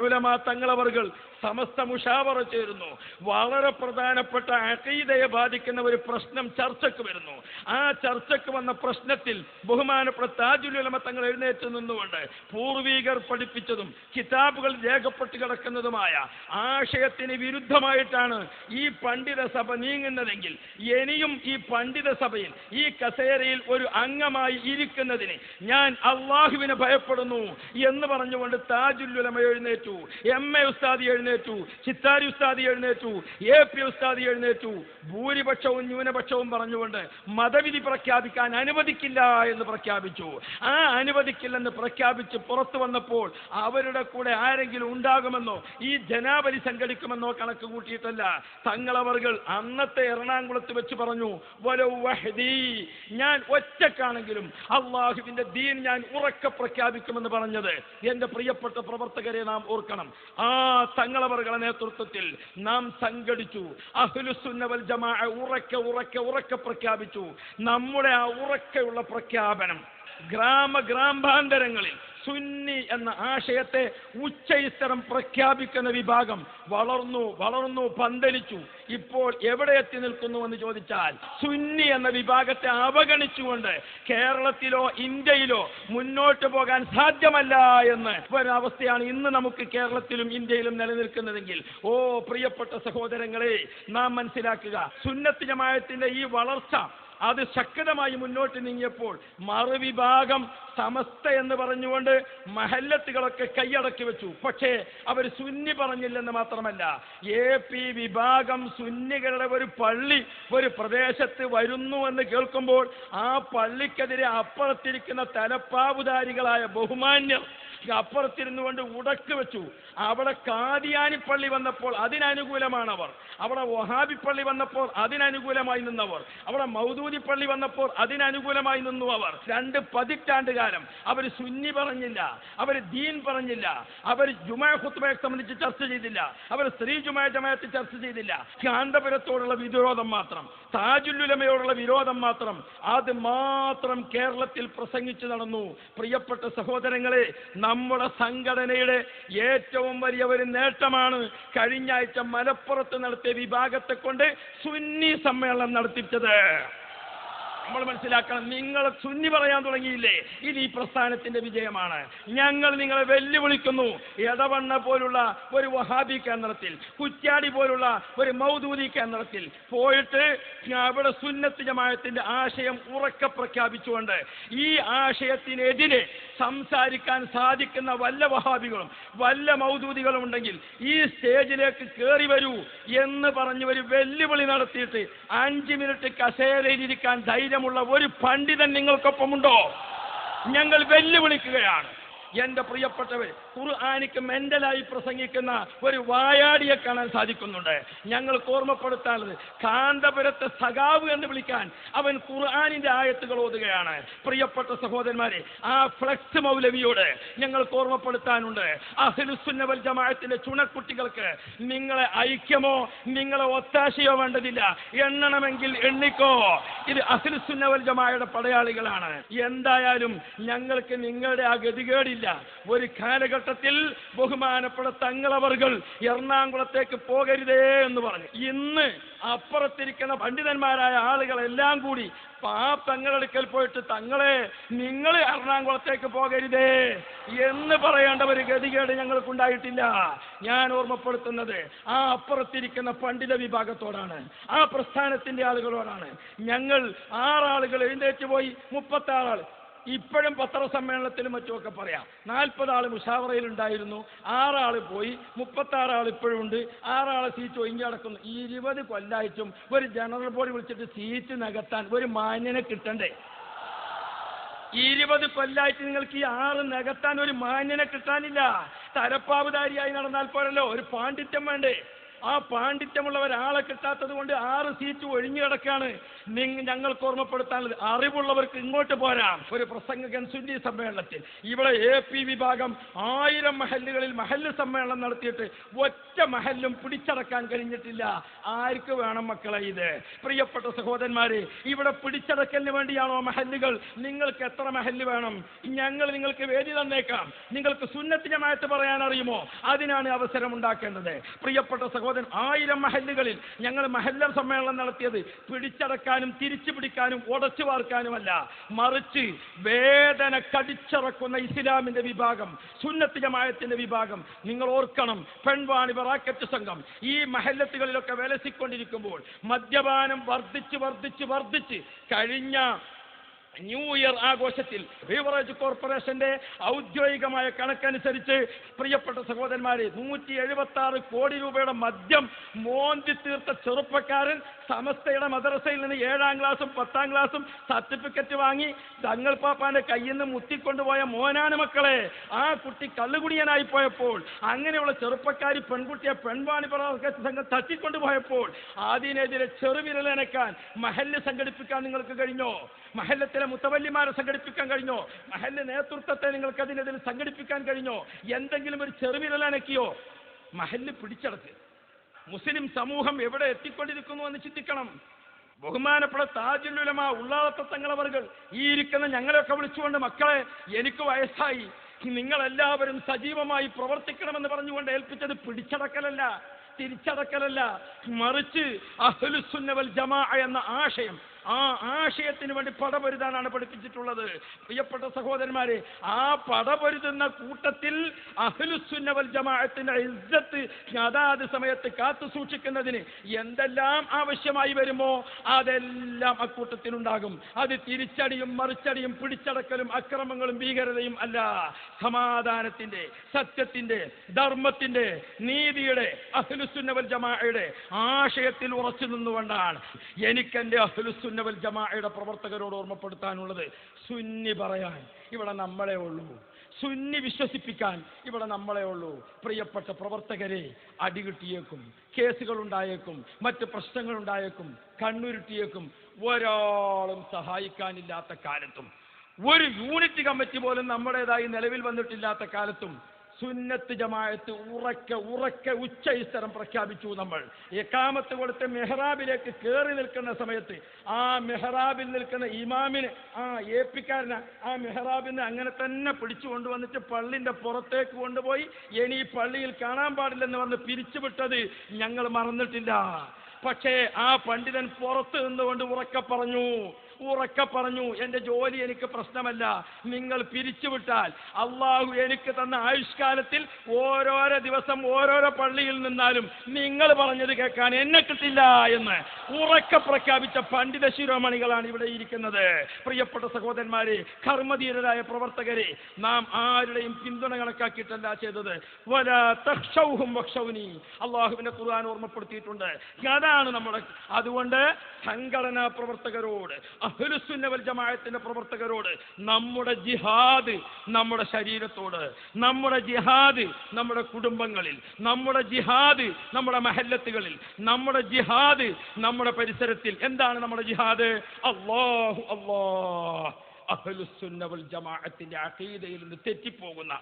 ഉലമാ തങ്ങളവർകൾ സമസ്ത മുഷാവറ ചേരുന്നു. വളരെ പ്രധാനപ്പെട്ട അഖീദയെ ബാധിക്കുന്ന ഒരു പ്രശ്നം ചർച്ചയ്ക്ക് വരുന്നു. ആ ചർച്ചയ്ക്ക് വന്ന പ്രശ്നത്തിൽ ബഹുമാനപ്പെട്ട താജുൽ ഉലമ തങ്ങൾ എഴുന്നേറ്റ് നിന്നുകൊണ്ട് പൂർവീകർ പഠിപ്പിച്ചതും കിതാബുകൾ രേഖപ്പെട്ട് കിടക്കുന്നതുമായ ആശയത്തിന് വിരുദ്ധമായിട്ടാണ് ഈ പണ്ഡിത സഭ നീങ്ങുന്നതെങ്കിൽ ഇനിയും ഈ പണ്ഡിത സഭയിൽ ഈ കസേരയിൽ ഒരു അംഗമായി ഇരിക്കുന്നതിന് ഞാൻ അള്ളാഹുവിനെ ഭയപ്പെടുന്നു എന്ന് പറഞ്ഞുകൊണ്ട് താജുൽ ഉലമ എഴുന്നേറ്റു, MA ഉസ്താദി എഴുന്നേറ്റു, ചിത്താരി ഉസ്താദി എഴുന്നേറ്റു, AP ഉസ്താദി എഴുന്നേറ്റു. ഭൂരിപക്ഷവും ന്യൂനപക്ഷവും പറഞ്ഞുകൊണ്ട് മതവിധി പ്രഖ്യാപിക്കാൻ അനുവദിക്കില്ല എന്ന് പ്രഖ്യാപിച്ചു. ആ അനുവദിക്കില്ലെന്ന് പ്രഖ്യാപിച്ച് പുറത്തു വന്നപ്പോൾ അവരുടെ കൂടെ ആരെങ്കിലും ഉണ്ടാകുമെന്നോ ഈ ജനാബലി സംഘടിക്കുമെന്നോ കണക്ക് കൂട്ടിയിട്ടല്ല. തങ്ങളവർകൾ അന്നത്തെ എറണാകുളത്ത് വെച്ച് പറഞ്ഞു, വലൗ വഹദി, ഞാൻ ഒറ്റക്കാണെങ്കിലും അള്ളാഹുവിന്റെ ദീൻ ഞാൻ ഉറക്കെ പ്രഖ്യാപിക്കുമെന്ന് പറഞ്ഞത് എന്റെ പ്രിയപ്പെട്ട പ്രവർത്തകരെ നാം ഓർക്കണം. ആ തങ്ങളവരുടെ നേതൃത്വത്തിൽ നാം സംഘടിച്ചു. അഹ്ലുസുന്ന വൽ ജമാഅ ഉറക്കെ പ്രഖ്യാപിച്ചു. നമ്മുടെ ആ ഉറക്കെയുള്ള പ്രഖ്യാപനം ഗ്രാമാന്തരങ്ങളിൽ സുന്നി എന്ന ആശയത്തെ ഉച്ചയിസ്തരം പ്രഖ്യാപിക്കുന്ന വിഭാഗം വളർന്നു പന്തലിച്ചു. ഇപ്പോൾ എവിടെ എത്തി നിൽക്കുന്നുവെന്ന് ചോദിച്ചാൽ സുന്നി എന്ന വിഭാഗത്തെ അവഗണിച്ചുകൊണ്ട് കേരളത്തിലോ ഇന്ത്യയിലോ മുന്നോട്ട് പോകാൻ സാധ്യമല്ല എന്ന് ഒരവസ്ഥയാണ് ഇന്ന് നമുക്ക് കേരളത്തിലും ഇന്ത്യയിലും നിലനിൽക്കുന്നതെങ്കിൽ, ഓ പ്രിയപ്പെട്ട സഹോദരങ്ങളെ, നാം മനസ്സിലാക്കുക, സുന്നത്ത് ജമാഅത്തിന്റെ ഈ വളർച്ച അത് ശക്തമായി മുന്നോട്ട് നീങ്ങിയപ്പോൾ മറുവിഭാഗം സമസ്ത എന്ന് പറഞ്ഞുകൊണ്ട് മഹല്ലത്തുകളൊക്കെ കൈയടക്കി വെച്ചു. പക്ഷേ അവർ സുന്നി പറഞ്ഞില്ലെന്ന് മാത്രമല്ല, AP വിഭാഗം സുന്നികളുടെ ഒരു പള്ളി ഒരു പ്രദേശത്ത് വരുന്നു എന്ന് കേൾക്കുമ്പോൾ ആ പള്ളിക്കെതിരെ അപ്പുറത്തിരിക്കുന്ന തലപ്പാവുധാരികളായ ബഹുമാന്യർ അപ്പുറത്തിരുന്നു കൊണ്ട് ഉടക്ക് വെച്ചു. അവിടെ കാദിയാനി പള്ളി വന്നപ്പോൾ അതിനനുകൂലമാണവർ, അവിടെ വഹാബി പള്ളി വന്നപ്പോൾ അതിനനുകൂലമായി നിന്നവർ, അവിടെ മൗദൂദി പള്ളി വന്നപ്പോൾ അതിനനുകൂലമായി നിന്നു അവർ. 2 പതിറ്റാണ്ട് കാലം അവർ സുന്നി പറഞ്ഞില്ല, അവർ ദീൻ പറഞ്ഞില്ല, അവർ ജുമാ ഖുത്ബയെ സംബന്ധിച്ച് ചർച്ച ചെയ്തില്ല, അവർ സ്ത്രീ ജുമാ ജമാഅത്ത് ചർച്ച ചെയ്തില്ല. കാന്തപുരത്തോടുള്ള വിരോധം മാത്രം, താജുൽ ഉലമയോടുള്ള വിരോധം മാത്രം, അത് മാത്രം കേരളത്തിൽ പ്രസംഗിച്ചു നടന്നു. പ്രിയപ്പെട്ട സഹോദരങ്ങളെ, നമ്മുടെ സംഘടനയുടെ ഏറ്റവും വലിയ ഒരു നേട്ടമാണ് കഴിഞ്ഞ ആഴ്ച മലപ്പുറത്ത് നടത്തിയ വിഭാഗത്തെ കൊണ്ട് സുന്നി സമ്മേളനം നടത്തിച്ചത്. നമ്മൾ മനസ്സിലാക്കണം, നിങ്ങൾ സുന്നി പറയാൻ തുടങ്ങിയില്ലേ, ഇത് ഈ പ്രസ്ഥാനത്തിന്റെ വിജയമാണ്. ഞങ്ങൾ നിങ്ങളെ വെല്ലുവിളിക്കുന്നു. എടവണ്ണ പോലുള്ള ഒരു വഹാബി കേന്ദ്രത്തിൽ, കുറ്റ്യാടി പോലുള്ള ഒരു മൗദൂദി കേന്ദ്രത്തിൽ പോയിട്ട് അവിടെ സുന്നത്ത് ജമാഅത്തിന്റെ ആശയം ഉറക്കെ പ്രഖ്യാപിച്ചുകൊണ്ട് ഈ ആശയത്തിനെതിരെ സംസാരിക്കാൻ സാധിക്കുന്ന വല്ല വഹാബികളും വല്ല മൗദൂദികളും ഉണ്ടെങ്കിൽ ഈ സ്റ്റേജിലേക്ക് കയറി വരൂ എന്ന് പറഞ്ഞ് ഒരു വെല്ലുവിളി നടത്തിയിട്ട് 5 മിനിറ്റ് കസേരയിലിരിക്കാൻ ധൈര്യമുള്ള ഒരു പണ്ഡിതൻ നിങ്ങൾക്കൊപ്പമുണ്ടോ? ഞങ്ങൾ വെല്ലുവിളിക്കുകയാണ്. എന്റെ പ്രിയപ്പെട്ടവർ, ഖുർആനിക്ക് മെന്റലായി പ്രസംഗിക്കുന്ന ഒരു വായാടിയെ കാണാൻ സാധിക്കുന്നുണ്ട്. ഞങ്ങൾക്ക് ഓർമ്മപ്പെടുത്താനുള്ളത്, കാന്തപുരത്തെ സഖാവ് എന്ന് വിളിക്കാൻ അവൻ ഖുർആനിന്റെ ആയത്തുകൾ ഓതുകയാണ്. പ്രിയപ്പെട്ട സഹോദരന്മാരെ, ആ ഫ്ലക്സ് മൗലവിയോട് ഞങ്ങൾക്ക് ഓർമ്മപ്പെടുത്താനുണ്ട്. അഹ്ലുസുന്ന വൽ ജമാഅത്തിന്റെ ചുണക്കുട്ടികൾക്ക് നിങ്ങളെ ഐക്യമോ നിങ്ങളെ ഒത്താശയോ വേണ്ടതില്ല, എണ്ണണമെങ്കിൽ എണ്ണിക്കോ. ഇത് അഹ്ലുസുന്ന വൽ ജമാഅയുടെ പടയാളികളാണ്. എന്തായാലും ഞങ്ങൾക്ക് നിങ്ങളുടെ ആ ഗതികേടില്ല. ഒരു കാലഘട്ടത്തിൽ ബഹുമാനപ്പെട്ട തങ്ങളവർകൾ എറണാകുളത്തേക്ക് പോകരുതേ എന്ന് പറഞ്ഞു. ഇന്ന് അപ്പുറത്തിരിക്കുന്ന പണ്ഡിതന്മാരായ ആളുകളെല്ലാം കൂടി ആ തങ്ങളെടുക്കൽ പോയിട്ട്, തങ്ങളെ നിങ്ങൾ എറണാകുളത്തേക്ക് പോകരുതേ എന്ന് പറയേണ്ട ഒരു ഗതികേട് ഞങ്ങൾക്കുണ്ടായിട്ടില്ല. ഞാൻ ഓർമ്മപ്പെടുത്തുന്നത് ആ അപ്പുറത്തിരിക്കുന്ന പണ്ഡിത വിഭാഗത്തോടാണ്, ആ പ്രസ്ഥാനത്തിന്റെ ആളുകളോടാണ്. ഞങ്ങൾ 6 ആളുകൾ എഴുന്നേറ്റ് പോയി, 36 ആൾ ഇപ്പോഴും പത്രസമ്മേളനത്തിലും മറ്റുമൊക്കെ പറയാം. 40 ആൾ മുഷാവറയിലുണ്ടായിരുന്നു, 6 ആൾ പോയി, 36 ആൾ ഇപ്പോഴും ഉണ്ട്, 6 ആളെ സീറ്റ് ഒഴിഞ്ഞു കിടക്കുന്നു. 20 കൊല്ലായിട്ടും ഒരു ജനറൽ ബോഡി വിളിച്ചിട്ട് സീറ്റ് നികത്താൻ ഒരു മാന്യനെ കിട്ടണ്ടേ? 20 കൊല്ലായിട്ട് നിങ്ങൾക്ക് ഈ 6 നികത്താൻ ഒരു മാന്യനെ കിട്ടാനില്ല. തലപ്പാവുധാരിയായി നടന്നാൽ പോരല്ലോ, ഒരു പാണ്ഡിത്യം വേണ്ടേ? ആ പാണ്ഡിത്യമുള്ള ഒരാളെ കിട്ടാത്തത് കൊണ്ട് 6 സീറ്റ് ഒഴിഞ്ഞു കിടക്കാണ്. ഞങ്ങൾക്ക് ഓർമ്മപ്പെടുത്താനുള്ളത്, അറിവുള്ളവർക്ക് ഇങ്ങോട്ട് പോരാം. ഒരു പ്രസംഗകൻ സുന്നി സമ്മേളനത്തിൽ ഇവിടെ AP വിഭാഗം 1000 മഹല്ലുകളിൽ മഹല്ല് സമ്മേളനം നടത്തിയിട്ട് ഒറ്റ മഹല്ലും പിടിച്ചടക്കാൻ കഴിഞ്ഞിട്ടില്ല. ആർക്ക് വേണം മക്കളെ ഇത്? പ്രിയപ്പെട്ട സഹോദരന്മാരെ, ഇവിടെ പിടിച്ചടക്കലിന് വേണ്ടിയാണോ മഹല്ലുകൾ? നിങ്ങൾക്ക് എത്ര മഹല്ല് വേണം? ഞങ്ങൾ നിങ്ങൾക്ക് വേദി തന്നേക്കാം. നിങ്ങൾക്ക് സുന്നത്ത് ജമാഅത്ത് പറയാൻ അറിയുമോ? അതിനാണ് അവസരം ഉണ്ടാക്കേണ്ടത്. പ്രിയപ്പെട്ട സഹോദരൻ, 1000 മഹല്ലുകളിൽ ഞങ്ങൾ മഹല്ല സമ്മേളനം നടത്തിയത് പിടിച്ചടക്കാനും തിരിച്ചു പിടിക്കാനും ഉടച്ചു വാർക്കാനുമല്ല, മറിച്ച് വേദന കടിച്ചിറക്കുന്ന ഇസ്ലാമിന്റെ വിഭാഗം, സുന്നത്ത് ജമാഅത്തിന്റെ വിഭാഗം. നിങ്ങൾ ഓർക്കണം, പെൺവാണി റാക്കറ്റ് സംഘം ഈ മഹല്ലത്തുകളിലൊക്കെ വിലസിക്കൊണ്ടിരിക്കുമ്പോൾ മദ്യപാനം വർദ്ധിച്ച് കഴിഞ്ഞ ന്യൂ ഇയർ ആഘോഷത്തിൽ ബീവറേജ് കോർപ്പറേഷന്റെ ഔദ്യോഗികമായ കണക്കനുസരിച്ച് പ്രിയപ്പെട്ട സഹോദരന്മാരെ 176 കോടി രൂപയുടെ മദ്യം മോന്തി തീർത്ത ചെറുപ്പക്കാരൻ സമസ്തയുടെ മദ്രസയിൽ നിന്ന് 7ാം ക്ലാസ്സും 10ാം ക്ലാസ്സും സർട്ടിഫിക്കറ്റ് വാങ്ങി തങ്ങൾ പാപ്പാന്റെ കയ്യിൽ നിന്ന് മുത്തിക്കൊണ്ടുപോയ മോനാണ് മക്കളെ. ആ കുട്ടി കള്ളുകുടിയനായി പോയപ്പോൾ, അങ്ങനെയുള്ള ചെറുപ്പക്കാരി പെൺകുട്ടിയെ പെൺവാണി സംഘം തട്ടിക്കൊണ്ടുപോയപ്പോൾ അതിനെതിരെ ചെറുവിരലനക്കാൻ മഹല്ല് സംഘടിപ്പിക്കാൻ നിങ്ങൾക്ക് കഴിഞ്ഞോ? മഹല്ലത്തിലെ മുത്തവല്ലിമാരെ സംഘടിപ്പിക്കാൻ കഴിഞ്ഞോ? മഹല്ല് നേതൃത്വത്തെ നിങ്ങൾക്ക് അതിനെതിരെ സംഘടിപ്പിക്കാൻ കഴിഞ്ഞോ? എന്തെങ്കിലും ഒരു ചെറുവിരലനക്കിയോ? മഹല്ല് പിടിച്ചടക്ക്. മുസ്ലിം സമൂഹം എവിടെ എത്തിക്കൊണ്ടിരിക്കുന്നു എന്ന് ചിന്തിക്കണം. ബഹുമാനപ്പെട്ട താജുൽ ഉലമ ഉള്ളാളത്തെ തങ്ങളവர்கள் ഈ ഇരിക്കുന്ന ഞങ്ങളെയൊക്കെ വിളിച്ചുകൊണ്ട്, മക്കളെ എനിക്ക് വയസ്സായി, നിങ്ങളെല്ലാവരും സജീവമായി പ്രവർത്തിക്കണമെന്ന് പറഞ്ഞുകൊണ്ട് ഏൽപ്പിച്ചത് പിടിച്ചടക്കലല്ല, തിരിച്ചടക്കലല്ല, മറിച്ച് അഹ്ലുസുന്ന വൽ ജമാഅ എന്ന ആശയം, ആ ആശയത്തിന് വേണ്ടി പടപൊരുതാനാണ് പഠിപ്പിച്ചിട്ടുള്ളത്. പ്രിയപ്പെട്ട സഹോദരന്മാരെ, ആ പടപൊരുതുന്ന കൂട്ടത്തിൽ അഹ്ലുസുന്ന വൽ ജമാഅത്തിന്റെ ഇസ്സത്ത് അതാത് സമയത്ത് കാത്തു സൂക്ഷിക്കുന്നതിന് എന്തെല്ലാം ആവശ്യമായി വരുമോ അതെല്ലാം അക്കൂട്ടത്തിലുണ്ടാകും. അത് തിരിച്ചടിയും മറിച്ചടിയും പിടിച്ചടക്കലും അക്രമങ്ങളും ഭീകരതയും അല്ല, സമാധാനത്തിന്റെ, സത്യത്തിന്റെ, ധർമ്മത്തിന്റെ, നീതിയുടെ, അഹ്ലുസുന്ന വൽ ജമാഅയുടെ ആശയത്തിൽ ഉറച്ചു നിന്നുകൊണ്ടാണ് എനിക്കെന്റെ അഹ്ലുസുന്ന വൽ ജമാഅയുടെ പ്രവർത്തകരോട് ഓർമ്മപ്പെടുത്താനുള്ളത്. സുന്നി പറയാൻ ഇവിടെ നമ്മളെ ഉള്ളൂ, സുന്നി വിശ്വസിപ്പിക്കാൻ ഇവിടെ നമ്മളെ ഉള്ളൂ. പ്രിയപ്പെട്ട പ്രവർത്തകരെ, അടികിട്ടിയേക്കും, കേസുകൾ ഉണ്ടായേക്കും, മറ്റ് പ്രശ്നങ്ങൾ ഉണ്ടായേക്കും, കണ്ണുരുട്ടിയേക്കും. ഒരാളും സഹായിക്കാനില്ലാത്ത കാലത്തും, ഒരു യൂണിറ്റ് കമ്മിറ്റി പോലും നമ്മുടേതായി നിലവിൽ വന്നിട്ടില്ലാത്ത കാലത്തും സുന്നത്ത് ജമാഅത്ത് ഉറക്കെ ഉച്ചൈസ്തരം പ്രഖ്യാപിച്ചു. നമ്മൾ ഇഖാമത്ത് കൊടുത്ത് മെഹ്റാബിലേക്ക് കയറി നിൽക്കുന്ന സമയത്ത് ആ മെഹ്റാബിൽ നിൽക്കുന്ന ഇമാമിന്, ആ ഏപ്പിക്കാരന്, ആ മെഹ്റാബിന് അങ്ങനെ തന്നെ പിടിച്ചു കൊണ്ടുവന്നിട്ട് പള്ളിന്റെ പുറത്തേക്ക് കൊണ്ടുപോയി ഇനി ഈ പള്ളിയിൽ കാണാൻ പാടില്ലെന്ന് പറഞ്ഞ് പിരിച്ചുവിട്ടത് ഞങ്ങൾ മറന്നിട്ടില്ല. പക്ഷേ ആ പണ്ഡിതൻ പുറത്ത് നിന്നുകൊണ്ട് ഉറക്കെ പറഞ്ഞു, എൻ്റെ ജോലി എനിക്ക് പ്രശ്നമല്ല, നിങ്ങൾ പിരിച്ചുവിട്ടാൽ അള്ളാഹു എനിക്ക് തന്ന ആയുഷ്കാലത്തിൽ ഓരോരോ ദിവസം ഓരോരോ പള്ളിയിൽ നിന്നാലും നിങ്ങൾ പറഞ്ഞത് കേൾക്കാൻ എന്നെ കിട്ടില്ല എന്ന് ഉറക്കെ പ്രഖ്യാപിച്ച പണ്ഡിത ശിരോമണികളാണ് ഇവിടെ ഇരിക്കുന്നത്. പ്രിയപ്പെട്ട സഹോദരന്മാരെ, കർമ്മധീരരായ പ്രവർത്തകരെ, നാം ആരുടെയും പിന്തുണ കണക്കാക്കിയിട്ടല്ല ചെയ്തത്. വലാ തഖ്ശൗഹും വഖ്ശൗനി, അള്ളാഹുവിന്റെ ഖുർആൻ ഓർമ്മപ്പെടുത്തിയിട്ടുണ്ട്. അതാണ് നമ്മുടെ, അതുകൊണ്ട് സംഘടനാ പ്രവർത്തകരോട്, അഹ്ലുസുന്ന വൽ ജമാഅത്തിന്റെ പ്രവർത്തകരോട് നമ്മുടെ ജിഹാദ് നമ്മുടെ ശരീരത്തോട്, നമ്മുടെ ജിഹാദ് നമ്മുടെ കുടുംബങ്ങളിൽ, നമ്മുടെ ജിഹാദ് നമ്മുടെ മഹല്ലത്തുകളിൽ, നമ്മുടെ ജിഹാദ് നമ്മുടെ പരിസരത്തിൽ. എന്താണ് നമ്മുടെ ജിഹാദ്? അല്ലാഹു അല്ലാഹ്. അഹ്ലുസുന്ന വൽ ജമാഅത്തിന്റെ അഖീദയിൽ നിന്ന് തെറ്റിപ്പോകുന്ന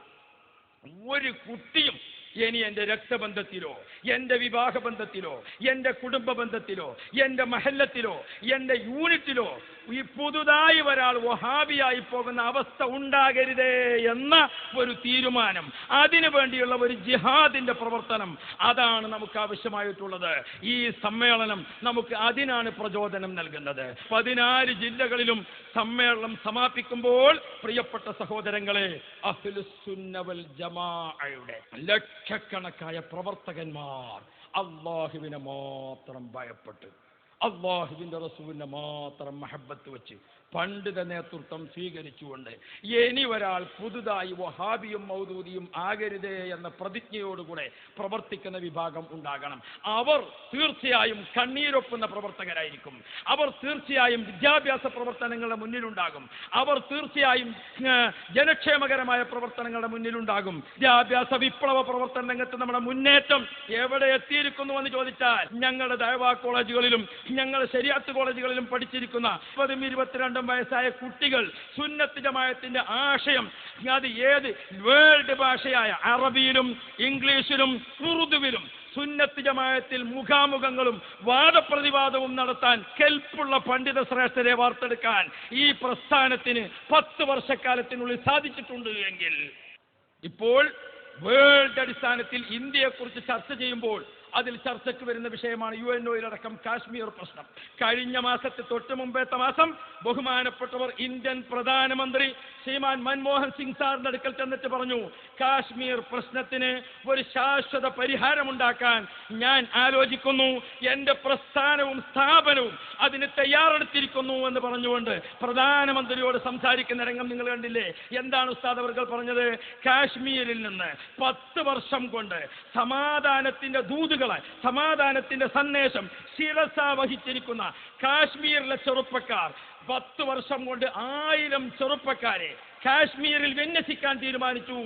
ഒരു കുട്ടിയും ഇനി എൻ്റെ രക്തബന്ധത്തിലോ, എൻ്റെ വിവാഹബന്ധത്തിലോ, എൻ്റെ കുടുംബ ബന്ധത്തിലോ, എൻ്റെ മഹല്ലത്തിലോ, എൻ്റെ യൂണിറ്റിലോ ഈ പുതുതായി ഒരാൾ വഹാബിയായി പോകുന്ന അവസ്ഥ ഉണ്ടാകരുതേ എന്ന ഒരു തീരുമാനം, അതിനു വേണ്ടിയുള്ള ഒരു ജിഹാദിന്റെ പ്രവർത്തനം, അതാണ് നമുക്ക് ആവശ്യമായിട്ടുള്ളത്. ഈ സമ്മേളനം നമുക്ക് അതിനാണ് പ്രചോദനം നൽകുന്നത്. 14 ജില്ലകളിലും സമ്മേളനം സമാപിക്കുമ്പോൾ പ്രിയപ്പെട്ട സഹോദരങ്ങളെ, അഹ്ലുസുന്ന വൽ ജമാഅയുടെ ലക്ഷക്കണക്കായ പ്രവർത്തകന്മാർ അല്ലാഹുവിനെ മാത്രം ഭയപ്പെട്ട്, അല്ലാഹുവിന്റെ റസൂലിനെ മാത്രം മഹബത്ത് വെച്ച് പണ്ഡിത നേതൃത്വം സ്വീകരിച്ചുകൊണ്ട് ഇനി ഒരാൾ പുതുതായി വഹാബിയും മൗദൂദിയും ആകരുതേ എന്ന പ്രതിജ്ഞയോടുകൂടെ പ്രവർത്തിക്കുന്ന വിഭാഗം ഉണ്ടാകണം. അവർ തീർച്ചയായും കണ്ണീരൊപ്പുന്ന പ്രവർത്തകരായിരിക്കും. അവർ തീർച്ചയായും വിദ്യാഭ്യാസ പ്രവർത്തനങ്ങളുടെ മുന്നിലുണ്ടാകും. അവർ തീർച്ചയായും ജനക്ഷേമകരമായ പ്രവർത്തനങ്ങളുടെ മുന്നിലുണ്ടാകും. വിദ്യാഭ്യാസ വിപ്ലവ പ്രവർത്തന രംഗത്ത് നമ്മുടെ മുന്നേറ്റം എവിടെ എത്തിയിരിക്കുന്നു എന്ന് ചോദിച്ചാൽ, ഞങ്ങളുടെ ദഅവാ കോളേജുകളിലും ഞങ്ങളുടെ ശരീഅത്ത് കോളേജുകളിലും പഠിച്ചിരിക്കുന്ന 22 വയസ്സായ കുട്ടികൾ സുന്നത്ത് ജമാഅത്തിന്റെ ആശയം അത് ഏത് വേൾഡ് ഭാഷയായ അറബിയിലും ഇംഗ്ലീഷിലും ഉറുദുവിലും സുന്നത്ത് ജമാഅത്തിൽ മുഖാമുഖങ്ങളും വാദപ്രതിവാദവും നടത്താൻ കെൽപ്പുള്ള പണ്ഡിത ശ്രേഷ്ഠരെ വാർത്തെടുക്കാൻ ഈ പ്രസ്ഥാനത്തിന് 10 വർഷക്കാലത്തിനുള്ളിൽ സാധിച്ചിട്ടുണ്ട് എങ്കിൽ, ഇപ്പോൾ വേൾഡ് അടിസ്ഥാനത്തിൽ ഇന്ത്യയെക്കുറിച്ച് ചർച്ച ചെയ്യുമ്പോൾ അതിൽ ചർച്ചയ്ക്ക് വരുന്ന വിഷയമാണ് UNOയിലടക്കം കാശ്മീർ പ്രശ്നം. കഴിഞ്ഞ മാസത്തെ തൊട്ട് മുമ്പത്തെ മാസം ബഹുമാനപ്പെട്ടവർ ഇന്ത്യൻ പ്രധാനമന്ത്രി ശ്രീമാൻ മൻമോഹൻ സിംഗ് സാറിന്റെ അടുക്കൽ ചെന്നിട്ട് പറഞ്ഞു, കാശ്മീർ പ്രശ്നത്തിന് ഒരു ശാശ്വത പരിഹാരമുണ്ടാക്കാൻ ഞാൻ ആലോചിക്കുന്നു, എൻ്റെ പ്രസ്ഥാനവും സ്ഥാപനവും അതിന് തയ്യാറെടുത്തിരിക്കുന്നു എന്ന് പറഞ്ഞുകൊണ്ട് പ്രധാനമന്ത്രിയോട് സംസാരിക്കുന്ന രംഗം നിങ്ങൾ കണ്ടില്ലേ? എന്താണ് ഉസ്താദ് അവർകൾ പറഞ്ഞത്? കാശ്മീരിൽ നിന്ന് 10 വർഷം കൊണ്ട് സമാധാനത്തിന്റെ ദൂതുകളെ, സമാധാനത്തിന്റെ സന്ദേശം ശിരസ വഹിച്ചിരിക്കുന്ന കാശ്മീരിലെ ചെറുപ്പക്കാർ 10 വർഷം കൊണ്ട് 1000 ചെറുപ്പക്കാരെ കാശ്മീരിൽ വിന്യസിക്കാൻ തീരുമാനിച്ചു.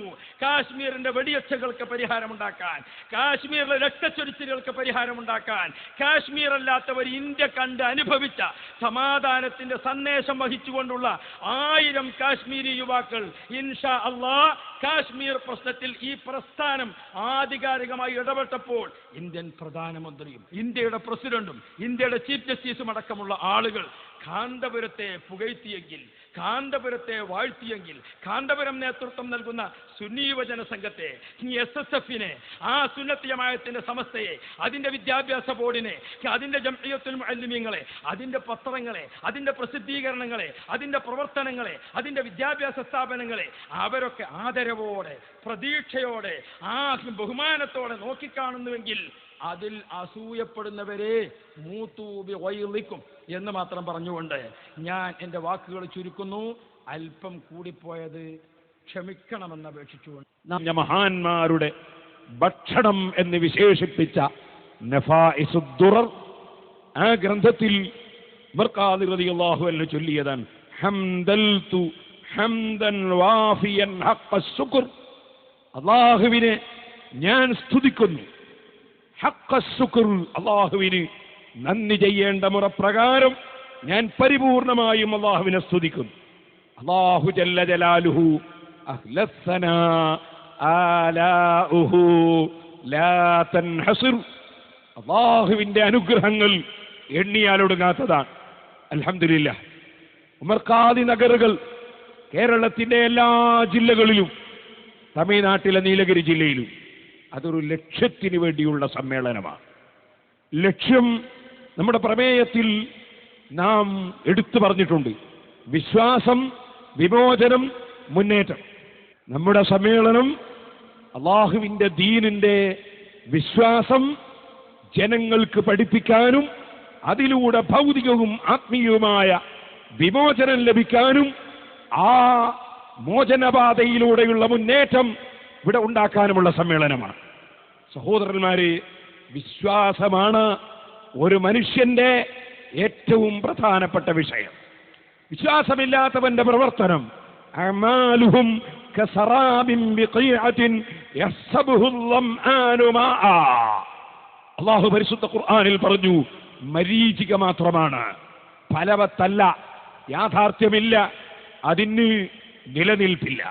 കാശ്മീരിന്റെ വെടിയൊച്ചകൾക്ക് പരിഹാരമുണ്ടാക്കാൻ, കാശ്മീരിലെ രക്തച്ചൊരിച്ചിലുകൾക്ക് പരിഹാരമുണ്ടാക്കാൻ, കാശ്മീർ അല്ലാത്തവർ ഇന്ത്യ കണ്ട് അനുഭവിച്ച സമാധാനത്തിന്റെ സന്ദേശം വഹിച്ചുകൊണ്ടുള്ള 1000 കാശ്മീരി യുവാക്കൾ ഇൻഷാ അല്ലാഹ് കാശ്മീർ പ്രശ്നത്തിൽ ഈ പ്രസ്ഥാനം ആധികാരികമായി ഇടപെട്ടപ്പോൾ ഇന്ത്യൻ പ്രധാനമന്ത്രിയും ഇന്ത്യയുടെ പ്രസിഡന്റും ഇന്ത്യയുടെ ചീഫ് ജസ്റ്റിസും അടക്കമുള്ള ആളുകൾ കാന്തപുരത്തെ പുകഴ്ത്തിയെങ്കിൽ, കാന്തപുരത്തെ വാഴ്ത്തിയെങ്കിൽ, കാന്തപുരം നേതൃത്വം നൽകുന്ന സുന്നി യുവജന സംഘത്തെ, SSFനെ, ആ സുന്നത്ത് ജമാഅത്തിന്റെ സമസ്തയെ, അതിന്റെ വിദ്യാഭ്യാസ ബോർഡിനെ, അതിന്റെ ജംഇയ്യത്തുൽ മുഅല്ലിമീങ്ങളെ, അതിന്റെ പത്രങ്ങളെ, അതിന്റെ പ്രസിദ്ധീകരണങ്ങളെ, അതിന്റെ പ്രവർത്തനങ്ങളെ, അതിന്റെ വിദ്യാഭ്യാസ സ്ഥാപനങ്ങളെ അവരൊക്കെ ആദരവോടെ, പ്രതീക്ഷയോടെ, ആ ബഹുമാനത്തോടെ നോക്കിക്കാണുന്നുവെങ്കിൽ അതിൽ അസൂയപ്പെടുന്നവരെ മൂത്തൂബി വൈലിക്കും എന്ന് മാത്രം പറഞ്ഞുകൊണ്ട് ഞാൻ എൻ്റെ വാക്കുകൾ ചുരുക്കുന്നു. അല്പം കൂടിപ്പോയത് ക്ഷമിക്കണമെന്ന് അപേക്ഷിച്ചുകൊണ്ട് മഹാന്മാരുടെ ഭക്ഷണം എന്ന് വിശേഷിപ്പിച്ച നഫായിസുദ്ദുറർ ആ ഗ്രന്ഥത്തിൽ ബർഖാദി റളിയല്ലാഹു അൻഹു ചൊല്ലിയതാണ്, ഹംദൽതു ഹംദൻ വാഫിയൻ ഹഖ്ഖുർ, അല്ലാഹുവിനെ ഞാൻ സ്തുതിക്കുന്നു, ഹഖ്ഖുർ, അല്ലാഹുവിന് നന്ദി ചെയ്യേണ്ട മുറപ്രകാരം ഞാൻ പരിപൂർണമായും അല്ലാഹുവിനെ സ്തുതിക്കുന്നു. അല്ലാഹു ജല്ല ജലാലുഹു അഹ്ലസ്സനാ ആലാഉഹു ലാ തൻഹസിർ, അല്ലാഹുവിന്റെ അനുഗ്രഹങ്ങൾ എണ്ണിയാലൊടുങ്ങാത്തതാണ്. അൽഹംദുലില്ലാഹ്, ഉമർ ഖാദി നഗറുകൾ കേരളത്തിന്റെ എല്ലാ ജില്ലകളിലും തമിഴ്നാട്ടിലെ നീലഗിരി ജില്ലയിലും അതൊരു ലക്ഷ്യത്തിന് വേണ്ടിയുള്ള സമ്മേളനമാണ്. ലക്ഷ്യം നമ്മുടെ പ്രമേയത്തിൽ നാം എടുത്തു പറഞ്ഞിട്ടുണ്ട്: വിശ്വാസം, വിമോചനം, മുന്നേറ്റം. നമ്മുടെ സമ്മേളനം അല്ലാഹുവിൻ്റെ ദീനിന്റെ വിശ്വാസം ജനങ്ങൾക്ക് പഠിപ്പിക്കാനും അതിലൂടെ ഭൗതികവും ആത്മീയവുമായ വിമോചനം ലഭിക്കാനും ആ മോചനപാതയിലൂടെയുള്ള മുന്നേറ്റം ഇവിടെ ഉണ്ടാക്കാനുമുള്ള സമ്മേളനമാണ്. സഹോദരന്മാരെ, വിശ്വാസമാണ് ഒരു മനുഷ്യന്റെ ഏറ്റവും പ്രധാനപ്പെട്ട വിഷയം. വിശ്വാസമില്ലാത്തവന്റെ പ്രവർത്തനം അഅമാലുഹും കസറാബിൻ ബിഖീഅത്തിൻ യഹ്സബുഹു അൽളംആനു മാഅ. അല്ലാഹു പരിശുദ്ധ ഖുർആനിൽ പറഞ്ഞു, മരീചിക മാത്രമാണ്, ഫലവത്തല്ല, യാഥാർത്ഥ്യമില്ല, അതിന് നിലനിൽപ്പില്ല.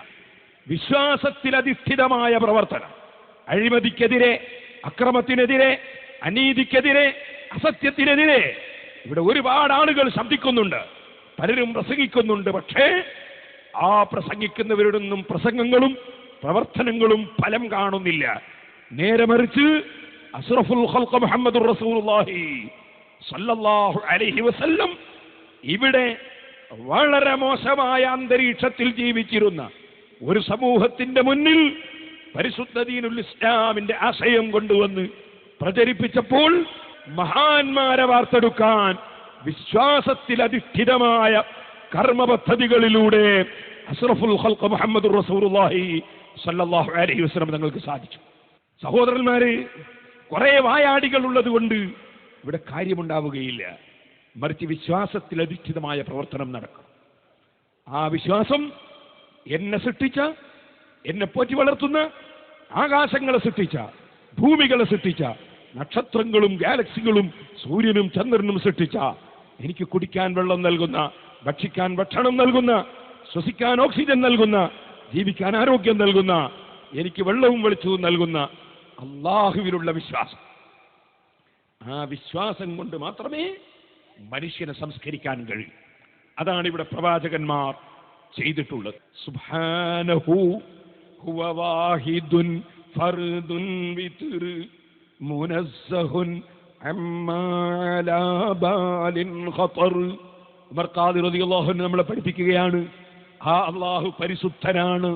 വിശ്വാസത്തിൽ അധിഷ്ഠിതമായ പ്രവർത്തനം, അഴിമതിക്കെതിരെ, അക്രമത്തിനെതിരെ, അനീതിക്കെതിരെ, അസത്യത്തിനെതിരെ ഇവിടെ ഒരുപാട് ആളുകൾ ശബ്ദിക്കുന്നുണ്ട്, പലരും പ്രസംഗിക്കുന്നുണ്ട്. പക്ഷേ ആ പ്രസംഗിക്കുന്നവരുടെ ഒന്നും പ്രസംഗങ്ങളും പ്രവർത്തനങ്ങളും ഫലം കാണുന്നില്ല. നേരെ മറിച്ച് അസ്റഫുൽ ഖൽഖ് മുഹമ്മദുർ റസൂലുള്ളാഹി സ്വല്ലല്ലാഹു അലൈഹി വസല്ലം ഇവിടെ വളരെ മോശമായ അന്തരീക്ഷത്തിൽ ജീവിച്ചിരുന്ന ഒരു സമൂഹത്തിന്റെ മുന്നിൽ പരിശുദ്ധ ദീനുൽ ഇസ്ലാമിന്റെ ആശയം കൊണ്ടുവന്ന് പ്രചരിപ്പിച്ചപ്പോൾ മഹാന്മാരെ വാർത്തെടുക്കാൻ വിശ്വാസത്തിൽ അധിഷ്ഠിതമായ കർമ്മ പദ്ധതികളിലൂടെ അസ്റഫുൽ ഖൽഖ് മുഹമ്മദുർ റസൂലുള്ളാഹി സ്വല്ലല്ലാഹു അലൈഹി വസല്ലം തങ്ങൾക്ക് സാധിച്ചു. സഹോദരന്മാരെ, കുറെ വായാടികൾ ഉള്ളത് കൊണ്ട് ഇവിടെ കാര്യമുണ്ടാവുകയില്ല. മറിച്ച് വിശ്വാസത്തിൽ അധിഷ്ഠിതമായ പ്രവർത്തനം നടക്കും. ആ വിശ്വാസം എന്നെ സൃഷ്ടിച്ച, എന്നെ പോറ്റി വളർത്തുന്ന, ആകാശങ്ങളെ സൃഷ്ടിച്ച, ഭൂമികളെ സൃഷ്ടിച്ച, നക്ഷത്രങ്ങളും ഗാലക്സികളും സൂര്യനും ചന്ദ്രനും സൃഷ്ടിച്ച, എനിക്ക് കുടിക്കാൻ വെള്ളം നൽകുന്ന, ഭക്ഷിക്കാൻ ഭക്ഷണം നൽകുന്ന, ശ്വസിക്കാൻ ഓക്സിജൻ നൽകുന്ന, ജീവിക്കാൻ ആരോഗ്യം നൽകുന്ന, എനിക്ക് വെള്ളവും വെളിച്ചവും നൽകുന്ന അള്ളാഹുവിലുള്ള വിശ്വാസം. ആ വിശ്വാസം കൊണ്ട് മാത്രമേ മനുഷ്യനെ സംസ്കരിക്കാൻ കഴിയും. അതാണ് ഇവിടെ പ്രവാചകന്മാർ ചെയ്തിട്ടുള്ളത്. സുബ്ഹാനഹു ഹുവ വാഹിദുൻ ഫർദുൻ വിത്ർ മുനസ്സഹുൻ അമ്മാ ലാ ബാലിൻ ഖതർ. ഉമർ ഖാദി റളിയല്ലാഹു അൻഹു നമ്മളെ പഠിപ്പിക്കുകയാണ്, ആ അല്ലാഹു പരിശുദ്ധനാണ്,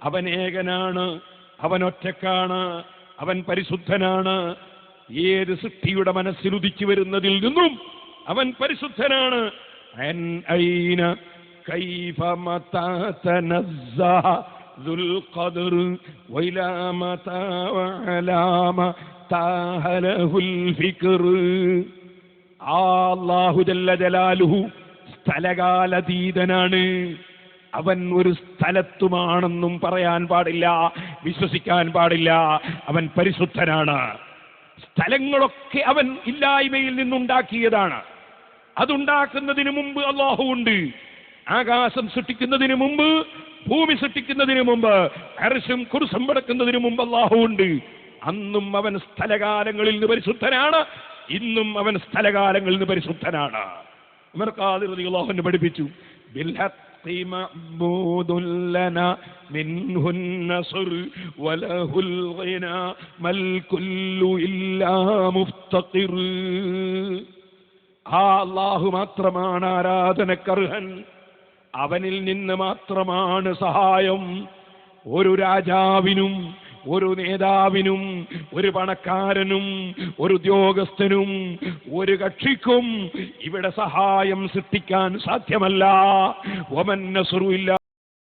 അവൻ ഏകനാണ്, അവൻ ഒറ്റക്കാണ്, അവൻ പരിശുദ്ധനാണ്. ഏത് സൃഷ്ടിയുടെ മനസ്സിൽ ഉദിച്ചു വരുന്നതിൽ നിന്നും അവൻ പരിശുദ്ധനാണ്. അൻ ഐന കൈഫ മതാ തനസ്സഹ ദുൽ ഖദർ വഇലാ മതാ വഅലാമ താഹലഹുൽ ഫിക്ർ. അല്ലാഹു ജല്ല ജലാലുഹു സ്ഥലകാലതീതനാണ്. അവൻ ഒരു സ്ഥലത്തുമാണെന്നും പറയാൻ പാടില്ല, വിശ്വസിക്കാൻ പാടില്ല. അവൻ പരിശുദ്ധനാണ്. സ്ഥലങ്ങളൊക്കെ അവൻ ഇല്ലായ്മയിൽ നിന്നുണ്ടാക്കിയതാണ്. അതുണ്ടാക്കുന്നതിന് മുമ്പ് അല്ലാഹു ഉണ്ട്. ആകാശം സൃഷ്ടിക്കുന്നതിന് മുമ്പ്, ഭൂമി സൃഷ്ടിക്കുന്നതിന് മുമ്പ്, അർശും കുർസും പടക്കുന്നതിന് മുമ്പ് അല്ലാഹു ഉണ്ട്. അന്നും അവൻ സ്ഥലകാലങ്ങളിൽ നിന്ന് പരിശുദ്ധനാണ്, ഇന്നും അവൻ സ്ഥലകാലങ്ങളിൽ നിന്ന് പരിശുദ്ധനാണ്. ഉമർ ഖാദി റളിയല്ലാഹു അൻഹു പഠിപ്പിച്ചു, معبود لنا منه النصر وله الغنى ما الكل إلا مفتقر. അല്ലാഹു മാത്രമാണ് ആരാധനക്കർഹൻ, അവനിൽ നിന്ന് മാത്രമാണ് സഹായം. ഒരു രാജാവിനും, ഒരു നേതാവിനും, ഒരു പണക്കാരനും, ഒരു ഉദ്യോഗസ്ഥനും, ഒരു കക്ഷിക്കും ഇവിടെ സഹായം സൃഷ്ടിക്കാൻ സാധ്യമല്ല. വമൻ നസ്റു ഇല്ലാ